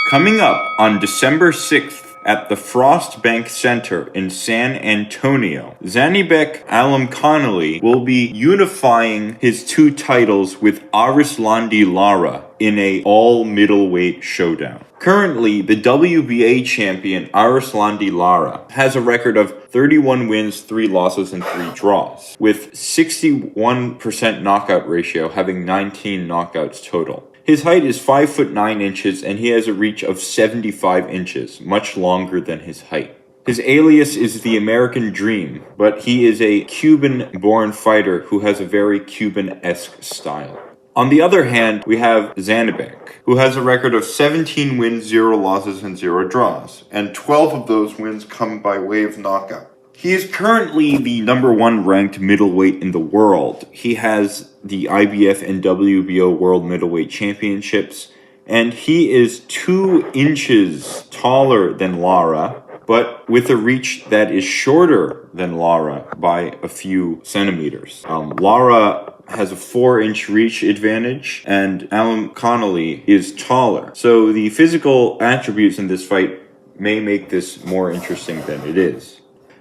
Coming up on December 6th at the Frostbank Center in San Antonio, Zhannibek Alimkhanuly will be unifying his two titles with Erislandy Lara in a all-middleweight showdown. Currently, the WBA champion Erislandy Lara has a record of 31 wins, 3 losses, and 3 draws, with 61% knockout ratio, having 19 knockouts total. His height is 5 foot 9 inches, and he has a reach of 75 inches, much longer than his height. His alias is the American Dream, but he is a Cuban-born fighter who has a very Cuban-esque style. On the other hand, we have Zhannibek, who has a record of 17 wins, 0 losses, and 0 draws, and 12 of those wins come by way of knockout. He is currently the #1 ranked middleweight in the world. He has the IBF and WBO World Middleweight Championships, and he is 2 inches taller than Lara, but with a reach that is shorter than Lara by a few centimeters. Lara has a 4-inch reach advantage, and Alimkhanuly is taller. So the physical attributes in this fight may make this more interesting than it is.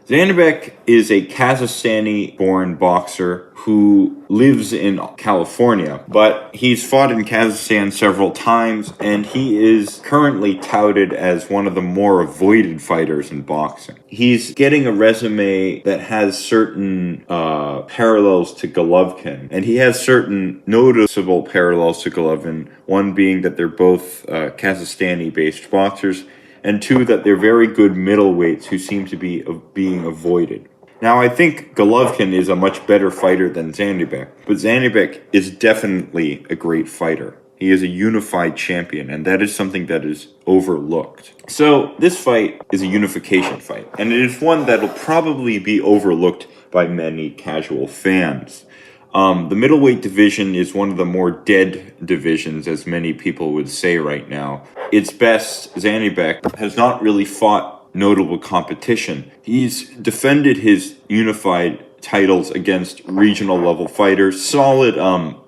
Zhannibek is a Kazakhstani-born boxer who lives in California, but he's fought in Kazakhstan several times, and he is currently touted as one of the more avoided fighters in boxing. He's getting a resume that has certain parallels to Golovkin, and he has certain noticeable parallels to Golovkin, one being that they're both Kazakhstani-based boxers, and 2, that they're very good middleweights who seem to be being avoided. Now, I think Golovkin is a much better fighter than Zhannibek, but Zhannibek is definitely a great fighter. He is a unified champion, and that is something that is overlooked. So, this fight is a unification fight, and it is one that will probably be overlooked by many casual fans. The middleweight division is one of the more dead divisions, as many people would say right now. Its best, Zhannibek, has not really fought notable competition. He's defended his unified titles against regional level fighters, solid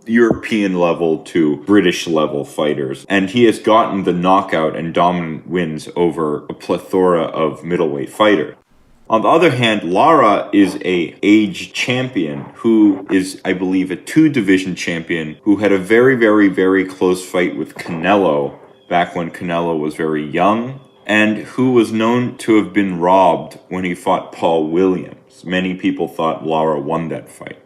European level to British level fighters, and he has gotten the knockout and dominant wins over a plethora of middleweight fighters. On the other hand, Lara is a aged champion who is, I believe, a 2-division champion who had a very, very, very close fight with Canelo back when Canelo was very young, and who was known to have been robbed when he fought Paul Williams. Many people thought Lara won that fight.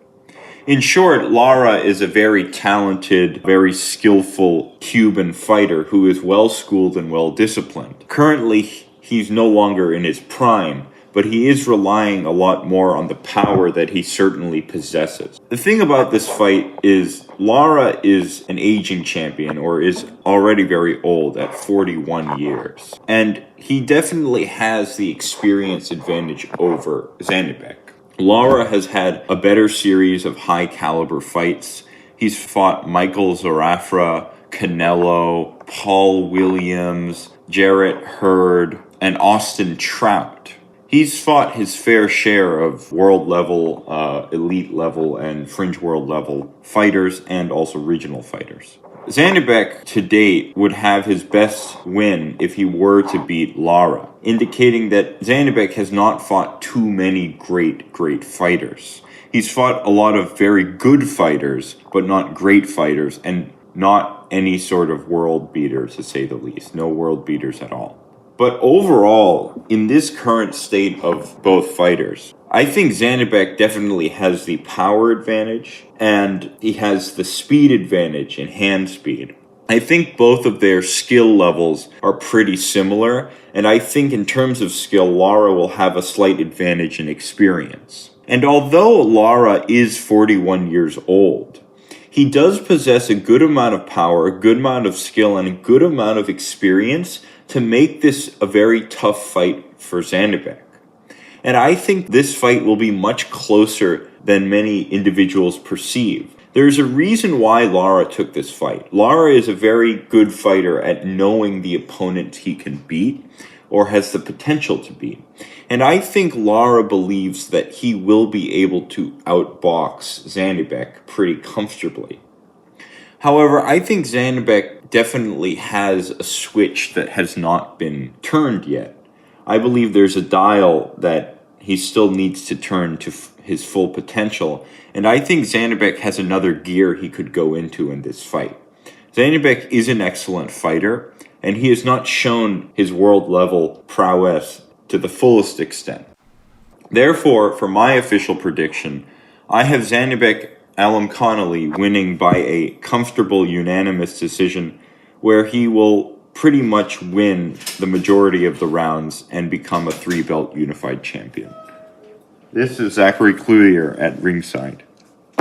In short, Lara is a very talented, very skillful Cuban fighter who is well-schooled and well-disciplined. Currently, he's no longer in his prime, but he is relying a lot more on the power that he certainly possesses. The thing about this fight is Lara is an aging champion, or is already very old at 41 years. And he definitely has the experience advantage over Zhannibek. Lara has had a better series of high-caliber fights. He's fought Michael Zarafra, Canelo, Paul Williams, Jarrett Hurd, and Austin Trout. He's fought his fair share of world level, elite level, and fringe world level fighters, and also regional fighters. Zhannibek, to date, would have his best win if he were to beat Lara, indicating that Zhannibek has not fought too many great fighters. He's fought a lot of very good fighters, but not great fighters, and not any sort of world beaters, to say the least. No world beaters at all. But overall, in this current state of both fighters, I think Zhannibek definitely has the power advantage, and he has the speed advantage in hand speed. I think both of their skill levels are pretty similar, and I think in terms of skill, Lara will have a slight advantage in experience. And although Lara is 41 years old, he does possess a good amount of power, a good amount of skill, and a good amount of experience to make this a very tough fight for Zhannibek. And I think this fight will be much closer than many individuals perceive. There's a reason why Lara took this fight. Lara is a very good fighter at knowing the opponent he can beat, or has the potential to beat. And I think Lara believes that he will be able to outbox Zhannibek pretty comfortably. However, I think Zhannibek definitely has a switch that has not been turned yet. I believe there's a dial that he still needs to turn to his full potential, and I think Zhannibek has another gear he could go into in this fight. Zhannibek is an excellent fighter, and he has not shown his world-level prowess to the fullest extent. Therefore, for my official prediction, I have Zhannibek Alimkhanuly winning by a comfortable unanimous decision where he will pretty much win the majority of the rounds and become a 3-belt unified champion. This is Zachary Cloutier at Ringside.